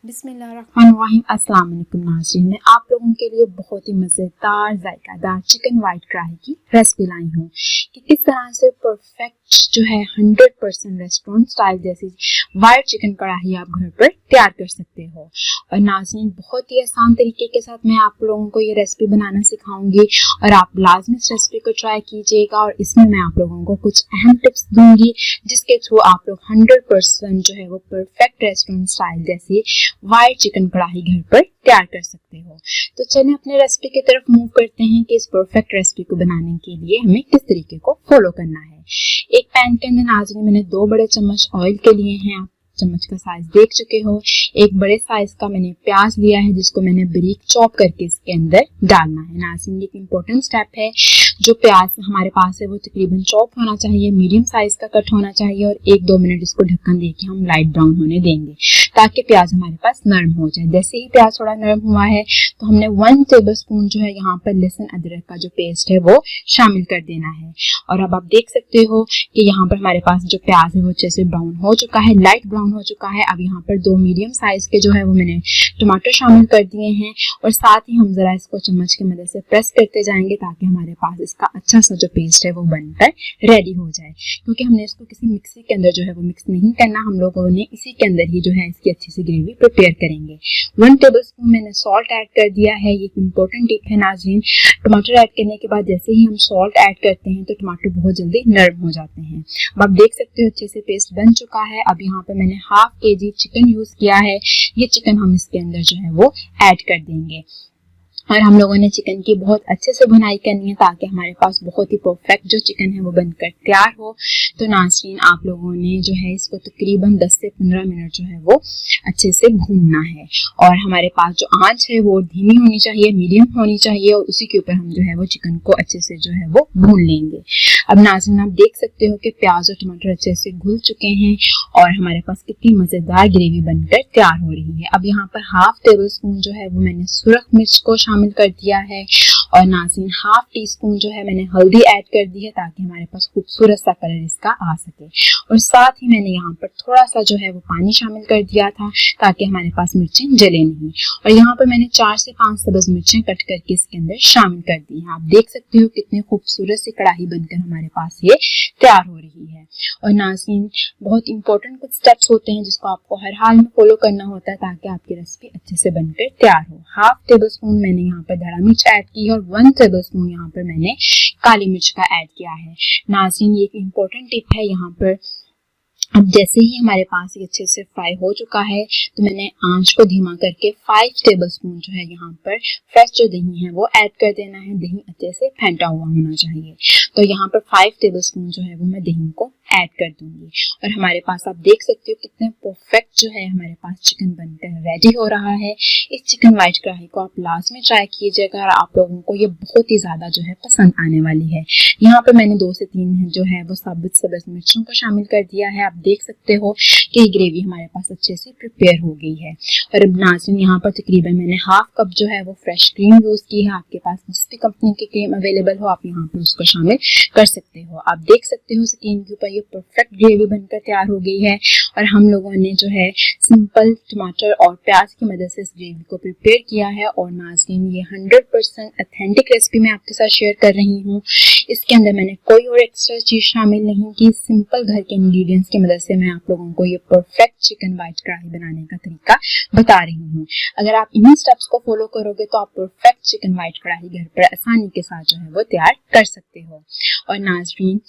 बिस्मिल्लाहिर्रहमानिर्रहीम। अस्सलाम वालेकुम नाज़रीन, मैं आप लोगों के लिए बहुत ही मज़ेदार जायकादार चिकन वाइट कढ़ाई की रेसिपी लाई हूँ कि किस तरह से परफेक्ट जो है 100% रेस्टोरेंट स्टाइल जैसी वाइट चिकन कढ़ाई आप घर पर तैयार कर सकते हो। और नाज़रीन, बहुत ही आसान तरीके के साथ मैं आप लोगों को ये रेसिपी बनाना सिखाऊंगी और आप लाजमी इस रेसिपी को ट्राई कीजिएगा। और इसमें मैं आप लोगों को कुछ अहम टिप्स दूंगी जिसके थ्रू आप लोग 100% जो है वो परफेक्ट रेस्टोरेंट स्टाइल जैसी वाइट चिकन कढ़ाई घर पर तैयार कर सकते हो। तो चलिए अपने रेसिपी की तरफ मूव करते हैं कि इस परफेक्ट रेसिपी को बनाने के लिए हमें किस तरीके को फॉलो करना है। एक पैन के अंदर नाज़रीन मैंने 2 बड़े चम्मच ऑयल के लिए हैं। आप चम्मच का साइज देख चुके हो। एक बड़े साइज का मैंने प्याज लिया है जिसको मैंने बारीक चॉप करके इसके अंदर डालना है। नाज़रीन, एक इम्पोर्टेंट स्टेप है। जो प्याज हमारे पास है वो तकरीबन चॉप होना चाहिए, मीडियम साइज का कट होना चाहिए और 1-2 मिनट इसको ढक्कन देके हम लाइट ब्राउन होने देंगे ताकि प्याज हमारे पास नरम हो जाए। जैसे ही प्याज थोड़ा नरम हुआ है तो हमने 1 टेबलस्पून जो है यहाँ पर लहसुन अदरक का जो पेस्ट है वो शामिल कर देना है। और अब आप देख सकते हो कि यहाँ पर हमारे पास जो प्याज है वो अच्छे से ब्राउन हो चुका है, लाइट ब्राउन हो चुका है। अब यहाँ पर 2 मीडियम साइज के जो है वो मैंने टमाटर शामिल कर दिए हैं और साथ ही हम जरा इसको चम्मच की मदद से प्रेस करते जाएंगे ताकि हमारे पास इसका अच्छा सा जो पेस्ट है वो बनकर रेडी हो जाए। क्योंकि हमने इसको किसी मिक्सी के अंदर जो है वो मिक्स नहीं करना, हम लोगों ने इसी के अंदर ही जो है इसकी अच्छी सी ग्रेवी प्रिपेयर करेंगे। 1 टेबलस्पून मैंने सॉल्ट ऐड कर दिया है। ये इंपॉर्टेंट टिप है नाज़रीन, टमाटर ऐड करने के बाद जैसे ही हम सॉल्ट ऐड करते हैं तो टमाटर बहुत जल्दी नरम हो जाते हैं। अब आप देख सकते हो अच्छे से पेस्ट बन चुका है। अब यहाँ पर मैंने 1/2 kg चिकन यूज किया है। ये चिकन हम इसके अंदर जो है वो ऐड कर देंगे और हम लोगों ने चिकन की बहुत अच्छे से भुनाई करनी है ताकि हमारे पास बहुत ही परफेक्ट जो चिकन है वो बनकर तैयार हो। तो नाज़रीन, आप लोगों ने जो है इसको तकरीबन 10 से 15 मिनट जो है वो अच्छे से भूनना है और हमारे पास जो आंच है वो धीमी होनी चाहिए, मीडियम होनी चाहिए और उसी के ऊपर हम जो है वो चिकन को अच्छे से जो है वो भून लेंगे। अब नाज़रीन, आप देख सकते हो कि प्याज और टमाटर अच्छे से घुल चुके हैं और हमारे पास कितनी मज़ेदार ग्रेवी बनकर तैयार हो रही है। अब यहाँ पर 1/2 टेबलस्पून जो है वो मैंने सुरख मिर्च को शामिल कर दिया है और नाज़रीन 1/2 टीस्पून जो है मैंने हल्दी ऐड कर दी है ताकि हमारे पास खूबसूरत सा कलर इसका आ सके। और साथ ही मैंने यहाँ पर थोड़ा सा जो है वो पानी शामिल कर दिया था ताकि हमारे पास मिर्चें जले नहीं। और यहाँ पर मैंने 4 से 5 सब्ज़ मिर्चें कट करके इसके अंदर शामिल कर दी हैं। आप देख सकते हो कितनी खूबसूरत सी कढ़ाई बनकर हमारे पास ये तैयार हो रही है। और नाज़रीन, बहुत इंपॉर्टेंट कुछ स्टेप्स होते हैं जिसको आपको हर हाल में फॉलो करना होता है ताकि आपकी रेसिपी अच्छे से बनकर तैयार हो। 1/2 टेबलस्पून मैंने यहाँ पर धड़ा मिर्च ऐड की है और 1 टेबलस्पून यहाँ पर मैंने काली मिर्च का ऐड किया है। नाज़रीन, ये एक इम्पोर्टेंट टिप है यहाँ पर। अब जैसे ही हमारे पास ये अच्छे से फ्राई हो चुका है तो मैंने आंच को धीमा करके 5 टेबलस्पून जो है यहाँ पर फ्रेश जो दही है वो ऐड कर देना है। दही अच्छे से फेंटा हुआ होना चाहिए। तो यहाँ पर 5 टेबलस्पून जो है वो मैं दही को ऐड कर दूंगी और हमारे पास आप देख सकते हो कितने परफेक्ट जो है हमारे पास चिकन बनकर रेडी हो रहा है। इस चिकन वाइट कढ़ाई को आप लास्ट में ट्राई कीजिएगा और आप लोगों को ये बहुत ही ज़्यादा जो है पसंद आने वाली है। यहाँ पर मैंने 2 से 3 जो है वो साबुत सब्ज़ मिर्चों को शामिल कर दिया है। आप देख सकते हो कि ग्रेवी हमारे पास अच्छे से प्रिपेयर हो गई है। और अब नाज़रीन, यहाँ पर तकरीबन मैंने 1/2 कप जो है वो फ्रेश क्रीम यूज़ की है। आपके पास जिस भी कंपनी की क्रीम अवेलेबल हो आप यहाँ पर उसको शामिल कर सकते हो। आप देख सकते हो स्क्रीन के ऊपर ये परफेक्ट ग्रेवी बनकर तैयार हो गई है और हम लोगों ने जो है सिंपल टमाटर और प्याज की मदद से इस ग्रेवी को प्रिपेयर किया है। और नाज़रीन, ये 100% ऑथेंटिक रेसिपी मैं आपके साथ शेयर कर रही हूँ। इसके अंदर मैंने कोई और एक्स्ट्रा चीज़ शामिल नहीं की। सिंपल घर के इंग्रेडिएंट्स की मदद से मैं आप लोगों को ये परफेक्ट चिकन वाइट कढ़ाई बनाने का तरीका बता रही हूँ। अगर आप इन्हीं स्टेप्स को फॉलो करोगे तो आप परफेक्ट चिकन वाइट कढ़ाई घर पर आसानी के साथ जो है वो तैयार कर सकते हो। और नाज़रीन,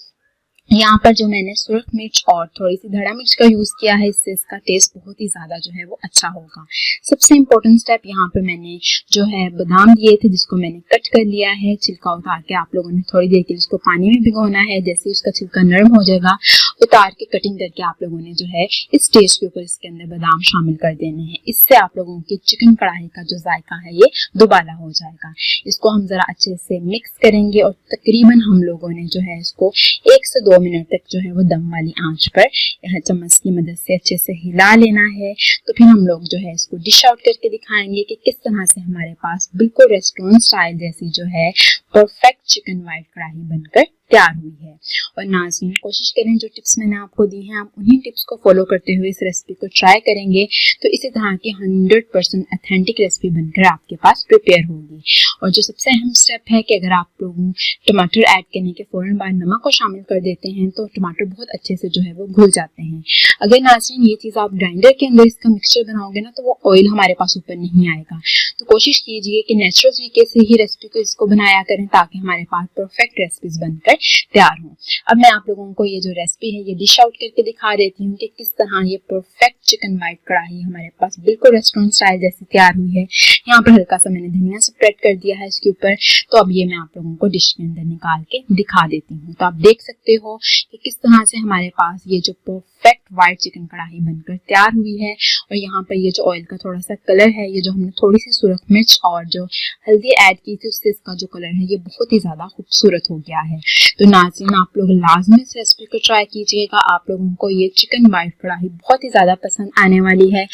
यहाँ पर जो मैंने सुरख मिर्च और थोड़ी सी धड़ा मिर्च का यूज़ किया है इससे इसका टेस्ट बहुत ही ज़्यादा जो है वो अच्छा होगा। सबसे इम्पोर्टेंट स्टेप, यहाँ पर मैंने जो है बादाम दिए थे जिसको मैंने कट कर लिया है। छिलका उतार के आप लोगों ने थोड़ी देर के लिए इसको पानी में भिगोना है। जैसे ही उसका छिलका नरम हो जाएगा उतार के कटिंग करके आप लोगों ने जो है इस स्टेज के ऊपर इसके अंदर बादाम शामिल कर देने हैं। इससे आप लोगों की चिकन कढ़ाई का जो जायका है ये दोबारा हो जाएगा। इसको हम ज़रा अच्छे से मिक्स करेंगे और तकरीबन हम लोगों ने जो है इसको 1 से 2 मिनट तक जो है वो दम वाली आंच पर चम्मच की मदद से अच्छे से हिला लेना है। तो फिर हम लोग जो है इसको डिश आउट करके दिखाएंगे कि किस तरह से हमारे पास बिल्कुल रेस्टोरेंट स्टाइल जैसी जो है परफेक्ट चिकन वाइट कढ़ाई बनकर तैयार हुई है। और नाज़रीन, कोशिश करें जो टिप्स मैंने आपको दी हैं आप उन्हीं टिप्स को फॉलो करते हुए इस रेसिपी को ट्राई करेंगे तो इसी तरह की 100% ऑथेंटिक रेसिपी बनकर आपके पास प्रिपेयर होगी। और जो सबसे अहम स्टेप है कि अगर आप लोग टमाटर ऐड करने के फ़ौरन बाद नमक को शामिल कर देते हैं तो टमाटर बहुत अच्छे से जो है वो घुल जाते हैं। अगर नाज़रीन ये चीज़ आप ग्राइंडर के अंदर इसका मिक्सचर बनाओगे ना तो वो ऑयल हमारे पास ऊपर नहीं आएगा। तो कोशिश कीजिए कि नेचुरल तरीके से ही रेसिपी को इसको बनाया करें ताकि हमारे पास परफेक्ट रेसिपीज बनकर तैयार हों। अब मैं आप लोगों को ये जो रेसिपी है ये डिश आउट करके दिखा देती हूँ कि किस तरह ये परफेक्ट चिकन वाइट कढ़ाई हमारे पास बिल्कुल रेस्टोरेंट स्टाइल जैसी तैयार हुई है। यहाँ पर हल्का सा मैंने धनिया स्प्रेड कर दिया है इसके ऊपर। तो अब ये मैं आप लोगों को डिश के अंदर निकाल के दिखा देती हूँ। तो आप देख सकते हो कि किस तरह से हमारे पास ये जो परफेक्ट वाइट चिकन कढ़ाई बनकर तैयार हुई है। और यहाँ पर ये जो ऑयल का थोड़ा सा कलर है, ये जो हमने थोड़ी सी सुरख मिर्च और जो हल्दी ऐड की थी उससे इसका जो कलर है ये बहुत ही ज़्यादा खूबसूरत हो गया है। तो नाज़रीन, आप लोग लाजमी इस रेसिपी को ट्राई कीजिएगा। आप लोगों को ये चिकन वाइट कढ़ाई बहुत ही ज़्यादा पसंद आने वाली है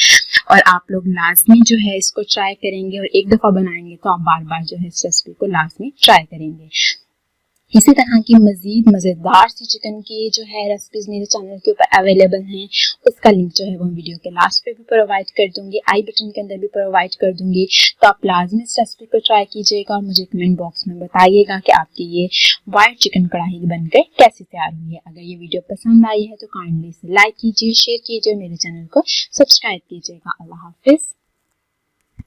और आप लोग लाजमी जो है इसको ट्राई करेंगे और एक दफ़ा बनाएंगे तो आप बार बार जो है इस रेसिपी को लाजमी ट्राई करेंगे। इसी तरह की मज़ीद मज़ेदार सी चिकन की जो है रेसिपीज़ मेरे चैनल के ऊपर अवेलेबल हैं। उसका लिंक जो है वो वीडियो के लास्ट पे भी प्रोवाइड कर दूंगी, आई बटन के अंदर भी प्रोवाइड कर दूंगी। तो आप लाजमी इस रेसिपी को ट्राई कीजिएगा और मुझे कमेंट बॉक्स में बताइएगा कि आपकी ये वाइट चिकन कढ़ाई बनकर कैसे तैयार हुई है। अगर ये वीडियो पसंद आई है तो काइंडली इसे लाइक कीजिए, शेयर कीजिए, मेरे चैनल को सब्सक्राइब कीजिएगा। अल्लाह हाफिज़।